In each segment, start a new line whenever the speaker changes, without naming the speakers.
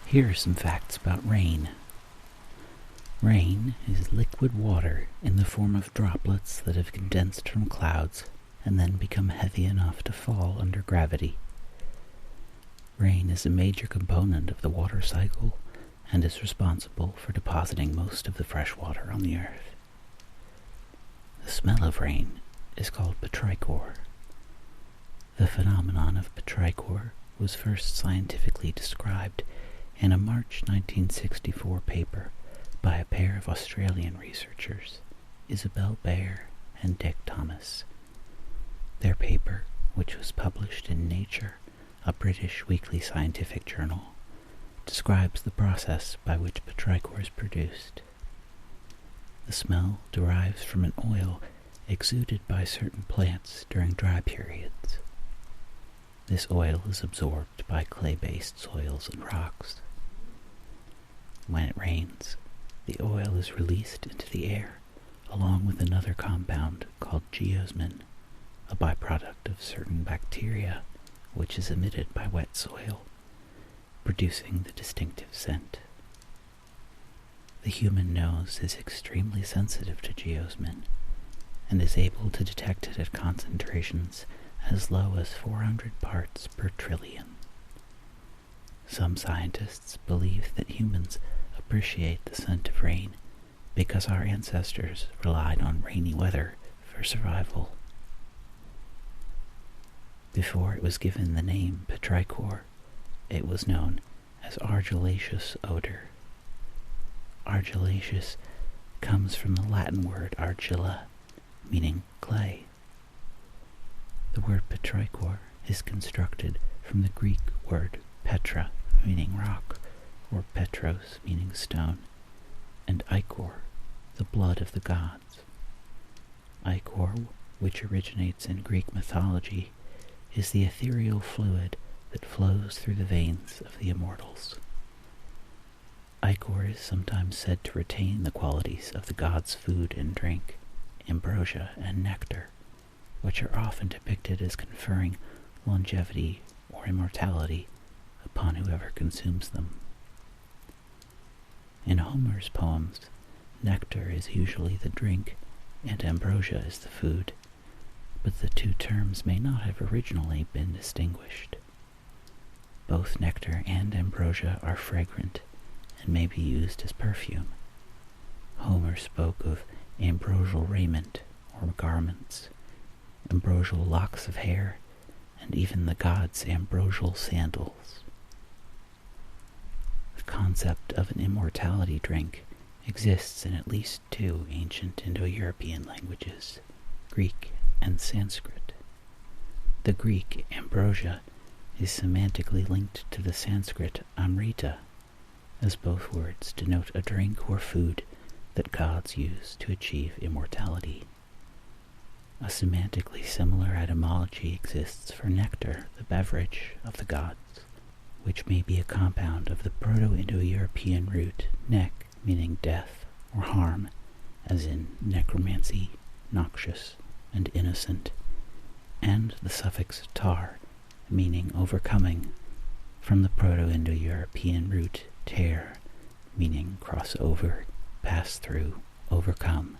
Here are some facts about rain. Rain is liquid water in the form of droplets that have condensed from clouds and then become heavy enough to fall under gravity. Rain is a major component of the water cycle and is responsible for depositing most of the fresh water on the earth. The smell of rain is called petrichor. The phenomenon of petrichor was first scientifically described in a March 1964 paper by a pair of Australian researchers, Isabelle Bayer and Dick Thomas. Their paper, which was published in Nature, a British weekly scientific journal, describes the process by which petrichor is produced. The smell derives from an oil exuded by certain plants during dry periods. This oil is absorbed by clay-based soils and rocks. When it rains, the oil is released into the air, along with another compound called geosmin, a byproduct of certain bacteria, which is emitted by wet soil, producing the distinctive scent. The human nose is extremely sensitive to geosmin, and is able to detect it at concentrations as low as 400 parts per trillion. Some scientists believe that humans appreciate the scent of rain because our ancestors relied on rainy weather for survival. Before it was given the name petrichor, it was known as argillaceous odor. Argillaceous comes from the Latin word argilla, meaning clay. The word petrichor is constructed from the Greek word petra, meaning rock, or petros, meaning stone, and ichor, the blood of the gods. Ichor, which originates in Greek mythology, is the ethereal fluid that flows through the veins of the immortals. Ichor is sometimes said to retain the qualities of the gods' food and drink, ambrosia and nectar, which are often depicted as conferring longevity or immortality upon whoever consumes them. In Homer's poems, nectar is usually the drink and ambrosia is the food, but the two terms may not have originally been distinguished. Both nectar and ambrosia are fragrant and may be used as perfume. Homer spoke of ambrosial raiment or garments, ambrosial locks of hair, and even the gods' ambrosial sandals. The concept of an immortality drink exists in at least two ancient Indo-European languages, Greek and Sanskrit. The Greek ambrosia is semantically linked to the Sanskrit amrita, as both words denote a drink or food that gods use to achieve immortality. A semantically similar etymology exists for nectar, the beverage of the gods, which may be a compound of the Proto-Indo-European root nek, meaning death or harm, as in necromancy, noxious, and innocent, and the suffix tar, meaning overcoming, from the Proto-Indo-European root ter, meaning cross over, pass through, overcome,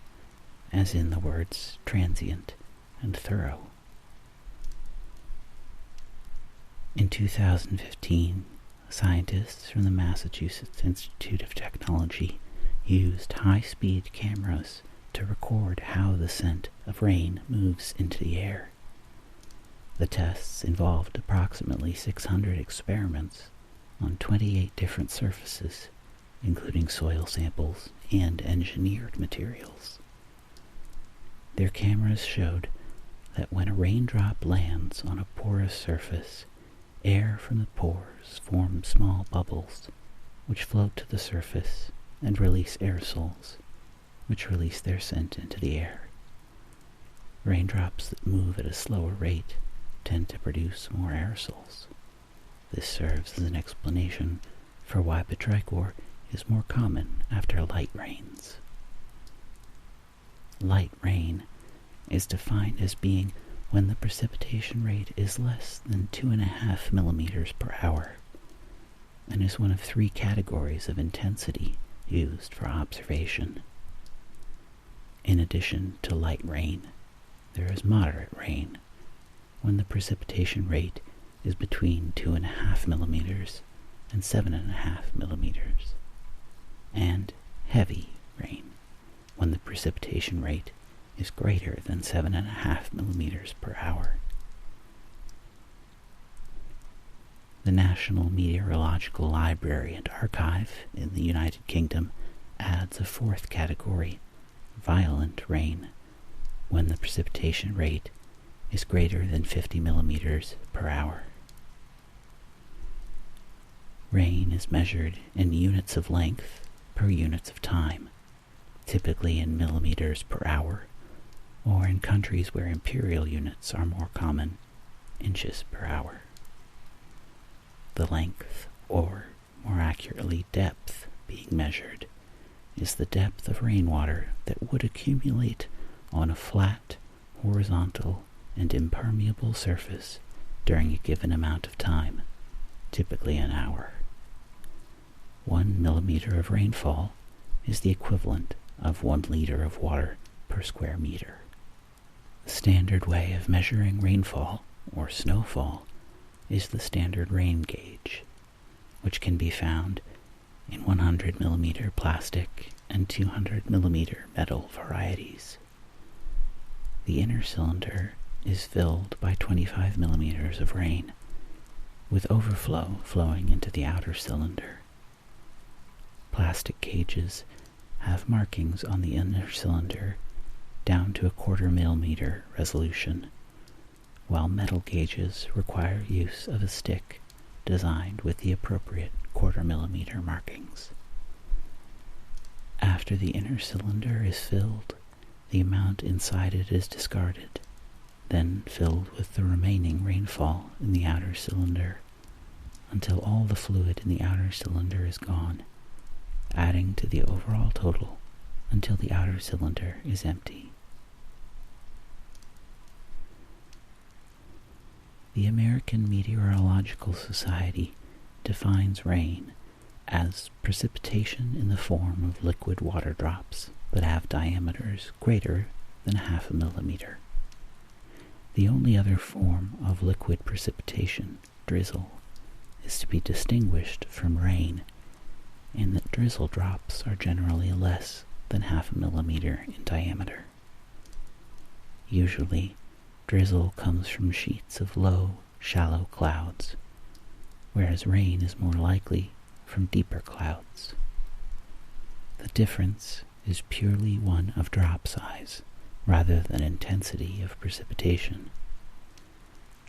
as in the words transient and thorough. In 2015, scientists from the Massachusetts Institute of Technology used high-speed cameras to record how the scent of rain moves into the air. The tests involved approximately 600 experiments on 28 different surfaces, including soil samples and engineered materials. Their cameras showed that when a raindrop lands on a porous surface, air from the pores forms small bubbles, which float to the surface and release aerosols, which release their scent into the air. Raindrops that move at a slower rate tend to produce more aerosols. This serves as an explanation for why petrichor is more common after light rains. Light rain is defined as being when the precipitation rate is less than 2.5 millimeters per hour. and is one of 3 categories of intensity used for observation. In addition to light rain, there is moderate rain, when the precipitation rate is between 2.5 millimeters and 7.5 millimeters, and heavy rain, when the precipitation rate is greater than 7.5 millimeters per hour. The National Meteorological Library and Archive in the United Kingdom adds a 4th category, violent rain, when the precipitation rate is greater than 50 millimeters per hour. Rain is measured in units of length per units of time, typically in millimeters per hour, or in countries where imperial units are more common, inches per hour. The length, or more accurately depth, being measured is the depth of rainwater that would accumulate on a flat, horizontal, and impermeable surface during a given amount of time, typically an hour. 1 millimeter of rainfall is the equivalent of 1 liter of water per square meter. The standard way of measuring rainfall, or snowfall, is the standard rain gauge, which can be found in 100 millimeter plastic and 200 millimeter metal varieties. The inner cylinder is filled by 25 millimeters of rain, with overflow flowing into the outer cylinder. Plastic gauges have markings on the inner cylinder down to 1/4 millimeter resolution, while metal gauges require use of a stick designed with the appropriate 1/4 millimeter markings. After the inner cylinder is filled, the amount inside it is discarded, then filled with the remaining rainfall in the outer cylinder, until all the fluid in the outer cylinder is gone, adding to the overall total until the outer cylinder is empty. The American Meteorological Society defines rain as precipitation in the form of liquid water drops that have diameters greater than 0.5 millimeter. The only other form of liquid precipitation, drizzle, is to be distinguished from rain in that drizzle drops are generally less than 0.5 millimeter in diameter. Usually, drizzle comes from sheets of low, shallow clouds, whereas rain is more likely from deeper clouds. The difference is purely one of drop size, rather than intensity of precipitation.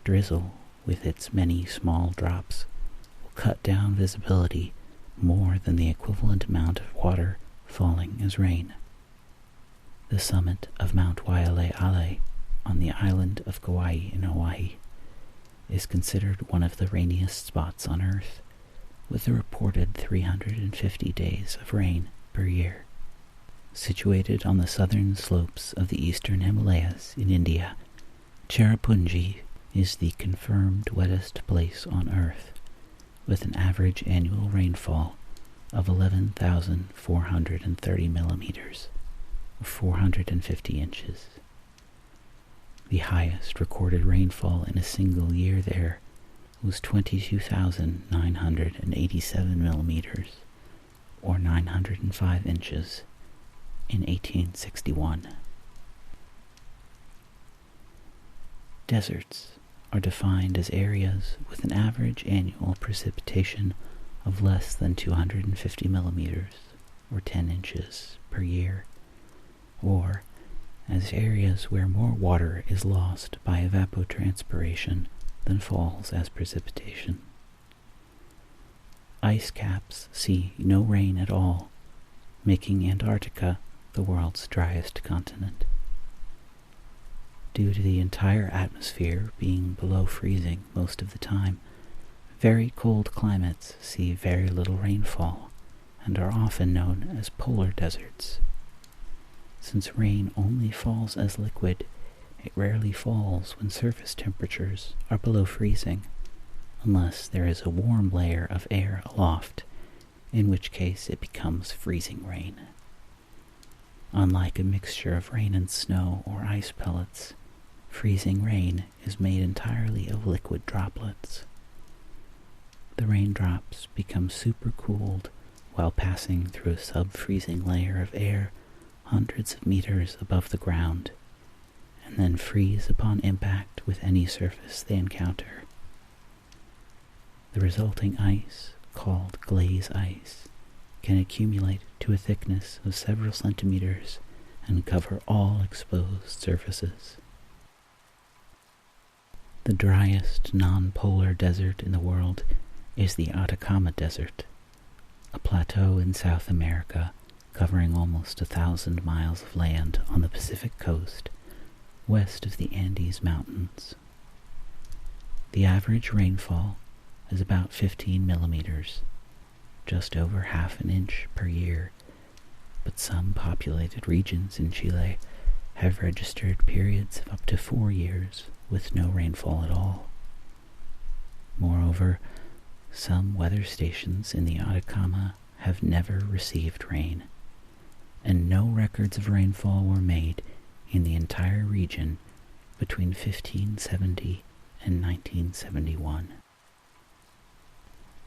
Drizzle, with its many small drops, will cut down visibility more than the equivalent amount of water falling as rain. The summit of Mount Waialeale on the island of Kauai in Hawaii is considered one of the rainiest spots on Earth, with a reported 350 days of rain per year. Situated on the southern slopes of the eastern Himalayas in India, Cherrapunji is the confirmed wettest place on Earth, with an average annual rainfall of 11,430 millimeters, or 450 inches. The highest recorded rainfall in a single year there was 22,987 millimeters, or 905 inches, in 1861. Deserts are defined as areas with an average annual precipitation of less than 250 millimeters, or 10 inches, per year, or as areas where more water is lost by evapotranspiration than falls as precipitation. Ice caps see no rain at all, making Antarctica the world's driest continent. Due to the entire atmosphere being below freezing most of the time, very cold climates see very little rainfall and are often known as polar deserts. Since rain only falls as liquid, it rarely falls when surface temperatures are below freezing, unless there is a warm layer of air aloft, in which case it becomes freezing rain. Unlike a mixture of rain and snow or ice pellets, freezing rain is made entirely of liquid droplets. The raindrops become supercooled while passing through a sub-freezing layer of air hundreds of meters above the ground, and then freeze upon impact with any surface they encounter. The resulting ice, called glaze ice, can accumulate to a thickness of several centimeters and cover all exposed surfaces. The driest non-polar desert in the world is the Atacama Desert, a plateau in South America covering almost 1,000 miles of land on the Pacific coast, west of the Andes Mountains. The average rainfall is about 15 millimeters, just over half an inch per year, but some populated regions in Chile have registered periods of up to 4 years with no rainfall at all. Moreover, some weather stations in the Atacama have never received rain, and no records of rainfall were made in the entire region between 1570 and 1971.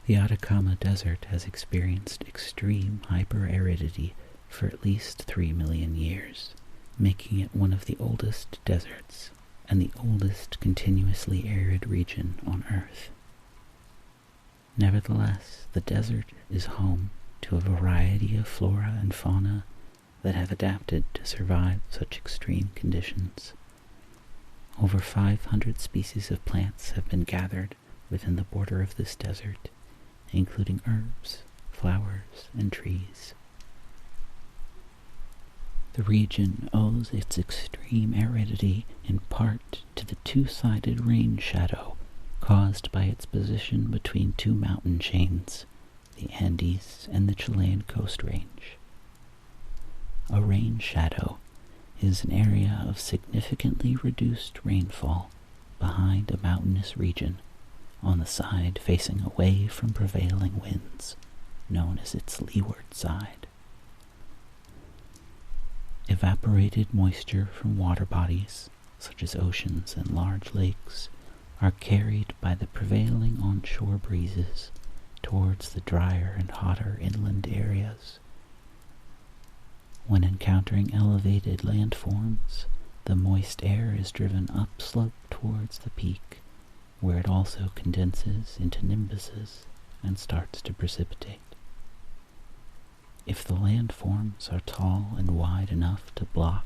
The Atacama Desert has experienced extreme hyperaridity for at least 3 million years, making it one of the oldest deserts and the oldest continuously arid region on Earth. Nevertheless, the desert is home to a variety of flora and fauna that have adapted to survive such extreme conditions. Over 500 species of plants have been gathered within the border of this desert, including herbs, flowers, and trees. The region owes its extreme aridity in part to the two-sided rain shadow caused by its position between two mountain chains, the Andes and the Chilean Coast Range. A rain shadow is an area of significantly reduced rainfall behind a mountainous region on the side facing away from prevailing winds, known as its leeward side. Evaporated moisture from water bodies, such as oceans and large lakes, are carried by the prevailing onshore breezes towards the drier and hotter inland areas. When encountering elevated landforms, the moist air is driven upslope towards the peak, where it also condenses into nimbuses and starts to precipitate. If the landforms are tall and wide enough to block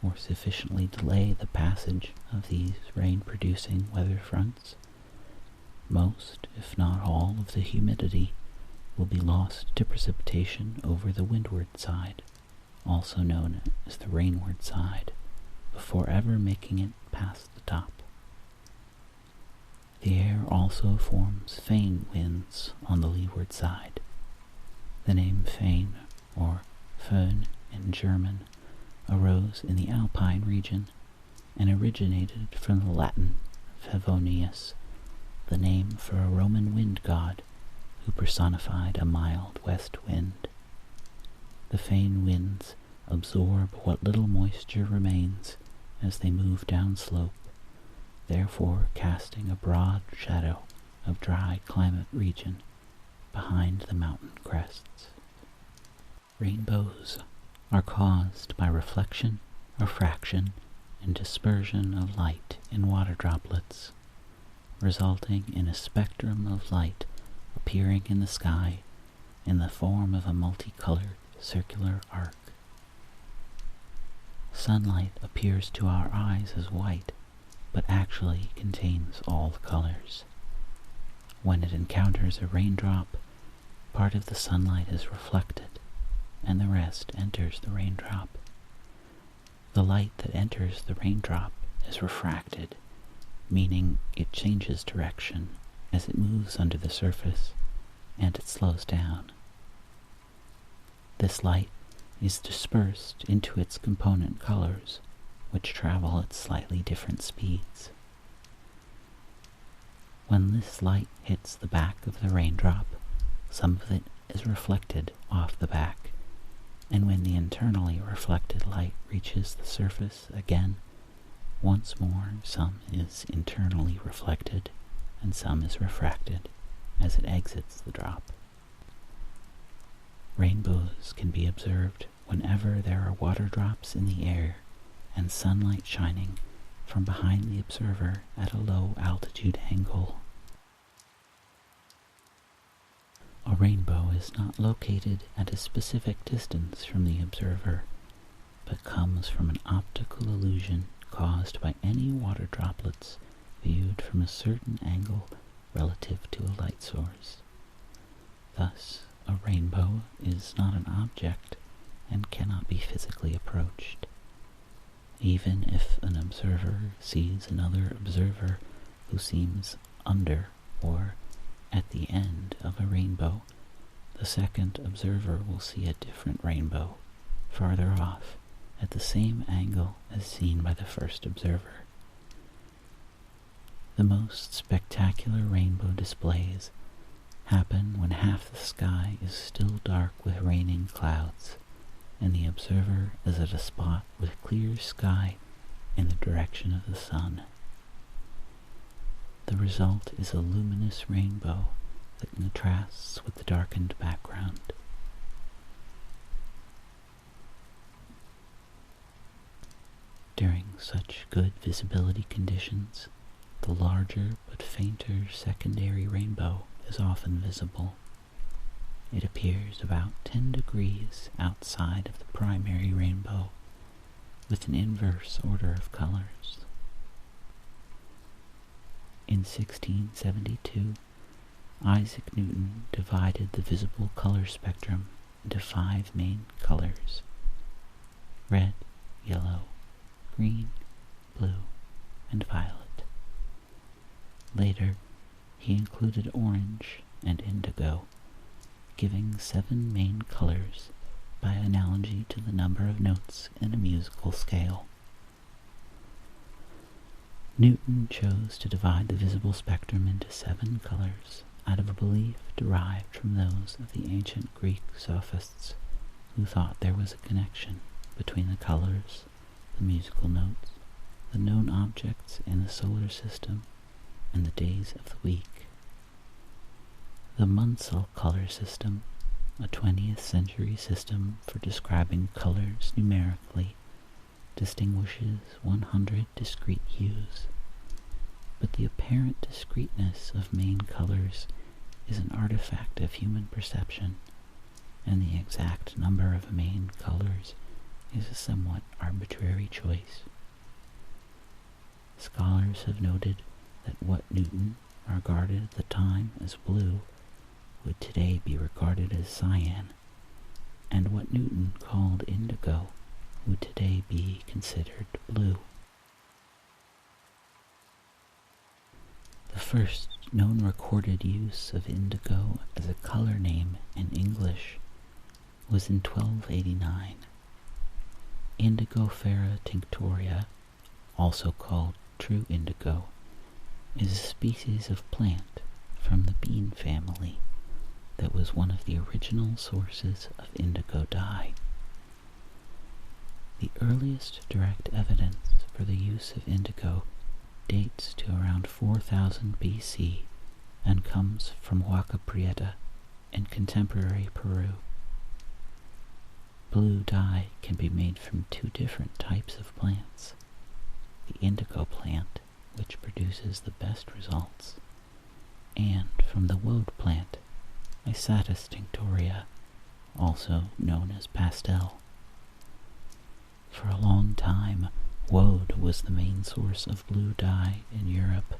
or sufficiently delay the passage of these rain-producing weather fronts, most, if not all, of the humidity will be lost to precipitation over the windward side, also known as the rainward side, before ever making it past the top. The air also forms foehn winds on the leeward side. The name Foehn, or Föhn in German, arose in the Alpine region and originated from the Latin Favonius, the name for a Roman wind god who personified a mild west wind. The Foehn winds absorb what little moisture remains as they move downslope, therefore casting a broad shadow of dry climate region behind the mountain crests. Rainbows are caused by reflection, refraction, and dispersion of light in water droplets, resulting in a spectrum of light appearing in the sky in the form of a multicolored circular arc. Sunlight appears to our eyes as white, but actually contains all the colors. When it encounters a raindrop, part of the sunlight is reflected, and the rest enters the raindrop. The light that enters the raindrop is refracted, meaning it changes direction as it moves under the surface, and it slows down. This light is dispersed into its component colors, which travel at slightly different speeds. When this light hits the back of the raindrop, some of it is reflected off the back, and when the internally reflected light reaches the surface again, once more some is internally reflected and some is refracted as it exits the drop. Rainbows can be observed whenever there are water drops in the air and sunlight shining from behind the observer at a low altitude angle. A rainbow is not located at a specific distance from the observer, but comes from an optical illusion caused by any water droplets viewed from a certain angle relative to a light source. Thus, a rainbow is not an object and cannot be physically approached. Even if an observer sees another observer who seems under or at the end of a rainbow, the second observer will see a different rainbow farther off at the same angle as seen by the first observer. The most spectacular rainbow displays happen when half the sky is still dark with raining clouds, and the observer is at a spot with clear sky in the direction of the sun. The result is a luminous rainbow that contrasts with the darkened background. During such good visibility conditions, the larger but fainter secondary rainbow is often visible. It appears about 10 degrees outside of the primary rainbow, with an inverse order of colors. In 1672, Isaac Newton divided the visible color spectrum into 5 main colors: red, yellow, green, blue, and violet. Later, he included orange and indigo, giving 7 main colors by analogy to the number of notes in a musical scale. Newton chose to divide the visible spectrum into 7 colors out of a belief derived from those of the ancient Greek sophists, who thought there was a connection between the colors, the musical notes, the known objects in the solar system, and the days of the week. The Munsell color system, a 20th century system for describing colors numerically, distinguishes 100 discrete hues, but the apparent discreteness of main colors is an artifact of human perception, and the exact number of main colors is a somewhat arbitrary choice. Scholars have noted that what Newton regarded at the time as blue would today be regarded as cyan, and what Newton called indigo would today be considered blue. The first known recorded use of indigo as a color name in English was in 1289. Indigofera tinctoria, also called true indigo, is a species of plant from the bean family that was one of the original sources of indigo dye. The earliest direct evidence for the use of indigo dates to around 4000 BC and comes from Huaca Prieta in contemporary Peru. Blue dye can be made from 2 different types of plants: the indigo plant, which produces the best results, and from the woad plant, Isatis tinctoria, also known as pastel. For a long time, woad was the main source of blue dye in Europe,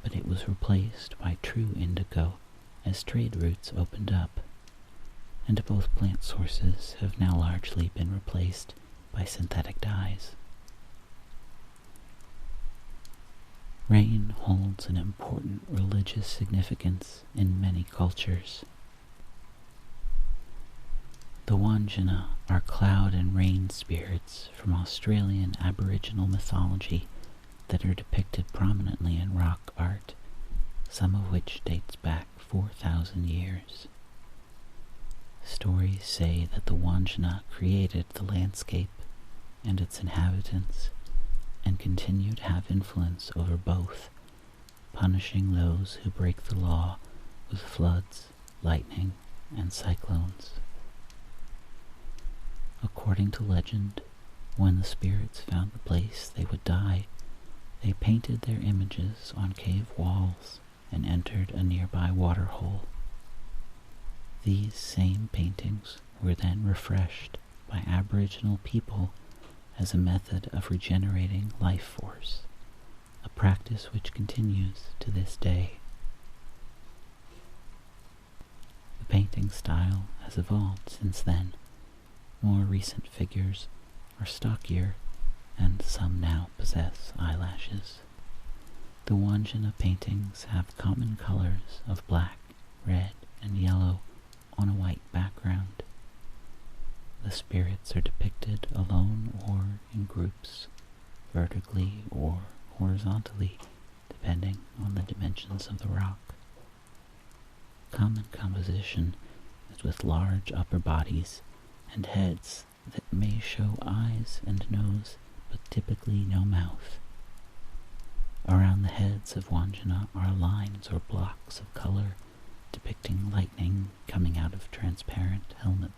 but it was replaced by true indigo as trade routes opened up, and both plant sources have now largely been replaced by synthetic dyes. Rain holds an important religious significance in many cultures. The Wandjina are cloud and rain spirits from Australian Aboriginal mythology that are depicted prominently in rock art, some of which dates back 4,000 years. Stories say that the Wandjina created the landscape and its inhabitants and continue to have influence over both, punishing those who break the law with floods, lightning, and cyclones. According to legend, when the spirits found the place they would die, they painted their images on cave walls and entered a nearby waterhole. These same paintings were then refreshed by Aboriginal people as a method of regenerating life force, a practice which continues to this day. The painting style has evolved since then. More recent figures are stockier, and some now possess eyelashes. The Wandjina paintings have common colors of black, red, and yellow on a white background. The spirits are depicted alone or in groups, vertically or horizontally, depending on the dimensions of the rock. Common composition is with large upper bodies and heads that may show eyes and nose, but typically no mouth. Around the heads of Wandjina are lines or blocks of color depicting lightning coming out of transparent helmets.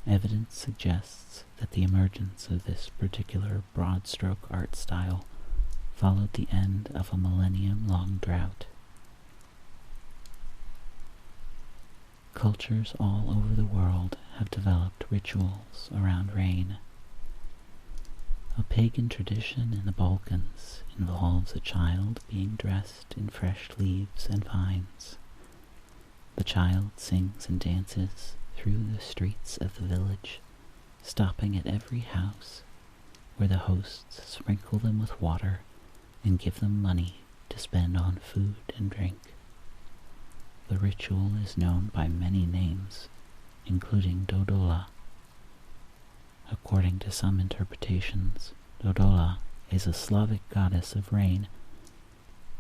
Evidence suggests that the emergence of this particular broad-stroke art style followed the end of a millennium-long drought. Cultures all over the world have developed rituals around rain. A pagan tradition in the Balkans involves a child being dressed in fresh leaves and vines. The child sings and dances through the streets of the village, stopping at every house, where the hosts sprinkle them with water and give them money to spend on food and drink. The ritual is known by many names, including Dodola. According to some interpretations, Dodola is a Slavic goddess of rain,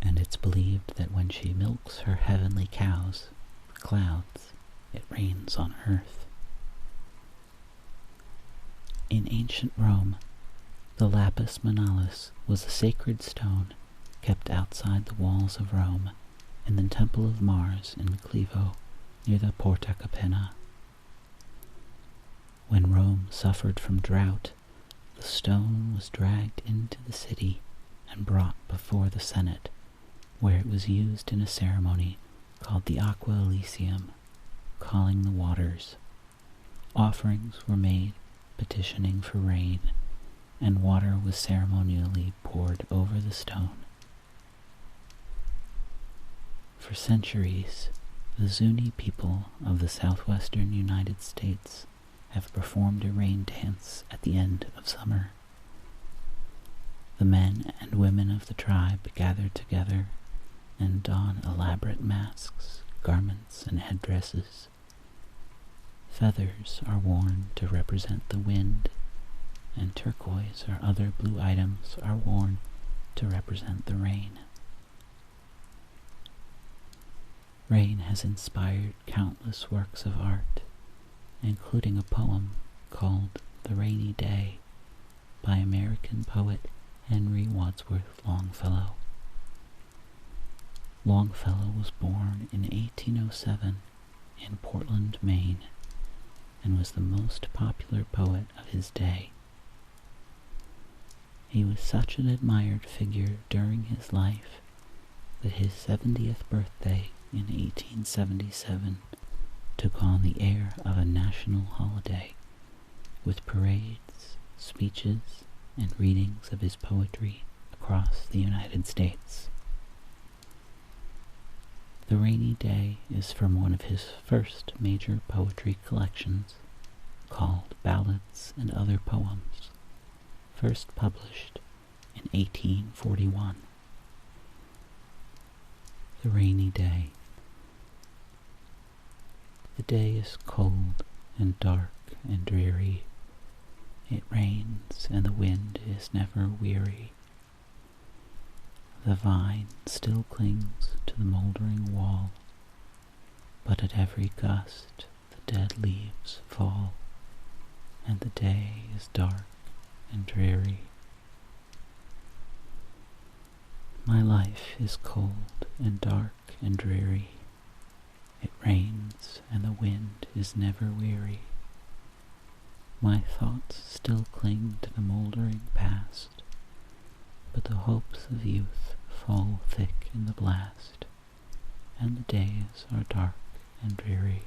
and it's believed that when she milks her heavenly cows, the clouds, it rains on earth. In ancient Rome, the lapis manalis was a sacred stone kept outside the walls of Rome in the Temple of Mars in Clivo, near the Porta Capena. When Rome suffered from drought, the stone was dragged into the city and brought before the Senate, where it was used in a ceremony called the Aqua Elysium, calling the waters. Offerings were made petitioning for rain, and water was ceremonially poured over the stone. For centuries, the Zuni people of the southwestern United States have performed a rain dance at the end of summer. The men and women of the tribe gather together and don elaborate masks, garments, and headdresses. Feathers are worn to represent the wind, and turquoise or other blue items are worn to represent the rain. Rain has inspired countless works of art, including a poem called The Rainy Day by American poet Henry Wadsworth Longfellow. Longfellow was born in 1807 in Portland, Maine, and was the most popular poet of his day. He was such an admired figure during his life that his 70th birthday in 1877 took on the air of a national holiday, with parades, speeches, and readings of his poetry across the United States. The Rainy Day is from one of his first major poetry collections, called Ballads and Other Poems, first published in 1841. The Rainy Day. The day is cold and dark and dreary. It rains and the wind is never weary. The vine still clings to the mouldering wall, but at every gust the dead leaves fall, and the day is dark and dreary. My life is cold and dark and dreary. It rains and the wind is never weary. My thoughts still cling to the mouldering past, but the hopes of youth fall thick in the blast, and the days are dark and dreary.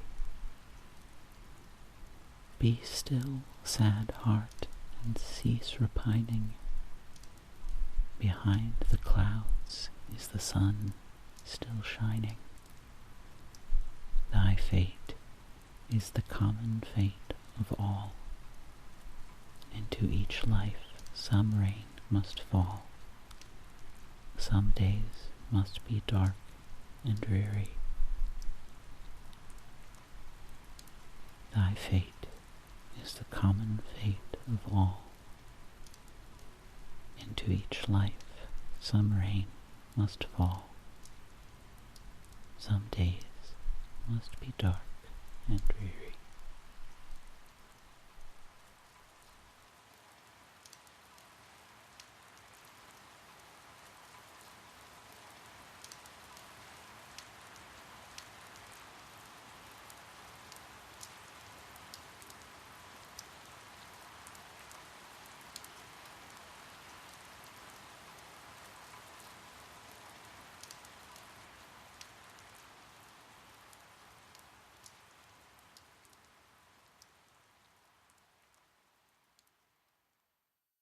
Be still, sad heart, and cease repining. Behind the clouds is the sun still shining. Thy fate is the common fate of all. Into each life some rain must fall. Some days must be dark and dreary. Thy fate is the common fate of all. Into each life some rain must fall. Some days must be dark and dreary.